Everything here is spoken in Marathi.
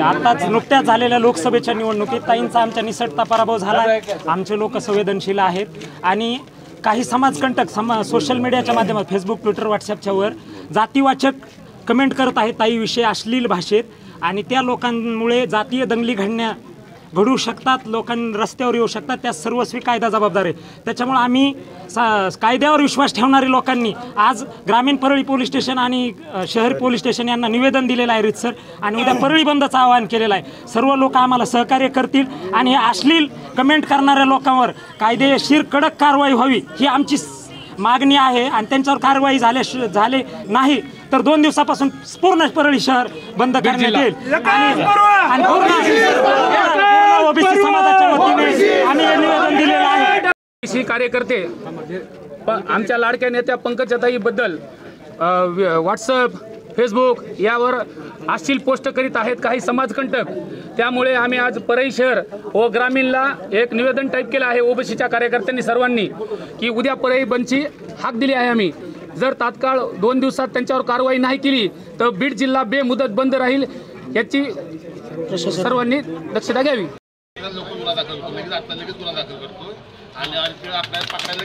आताच नुकत्याच झालेल्या लोकसभेच्या निवडणुकीत ताईंचा आमच्या निसटता पराभव झाला। आमचे लोक संवेदनशील आहेत आणि काही समाजकंटक सोशल मीडियाच्या माध्यमात फेसबुक, ट्विटर, व्हॉट्सअपच्या वर जातीवाचक कमेंट करत आहेत ताईविषयी अश्लील भाषेत आणि त्या लोकांमुळे जातीय दंगली घडू शकतात, लोकांना रस्त्यावर येऊ शकतात। त्या सर्वस्वी कायदा जबाबदार आहे। त्याच्यामुळे आम्ही कायद्यावर विश्वास ठेवणारे लोकांनी आज ग्रामीण परळी पोलीस स्टेशन आणि शहर पोलीस स्टेशन यांना निवेदन दिलेलं आहे रीतसर आणि उद्या परळी बंदचं आवाहन केलेलं आहे। सर्व लोक आम्हाला सहकार्य करतील आणि अश्लील कमेंट करणाऱ्या लोकांवर कायदेशीर कडक कारवाई व्हावी ही आमची मागणी आहे आणि त्यांच्यावर कारवाई झाले नाही तर 2 दिवसापासून पूर्ण परळी शहर बंद करण्यात येईल आणि ओबीसी समाजाच्या वतीने आम्ही हे निवेदन दिलेलं आहे। कार्यकर्ते आमच्या लाडक्या नेत्या पंकजाताईबद्दल व्हॉट्सअप, फेसबुक यावर अश्लील पोस्ट करीत आहेत काही समाजकंटक। त्यामुळे आम्ही आज परळी शहर व ग्रामीणला एक निवेदन टाईप केलं आहे ओबीसीच्या कार्यकर्त्यांनी सर्वांनी की उद्या परळी बंदची हाक दिली आहे आम्ही। जर तात्काळ 2 दिवसात त्यांच्यावर कारवाई नाही केली तर बीड जिल्हा बेमुदत बंद राहील याची सर्वांनी दक्षता घ्यावी। लोक गुन्हा दाखल करतो, लगेच गुन्हा दाखल करतो आणि आपल्याला पकडायला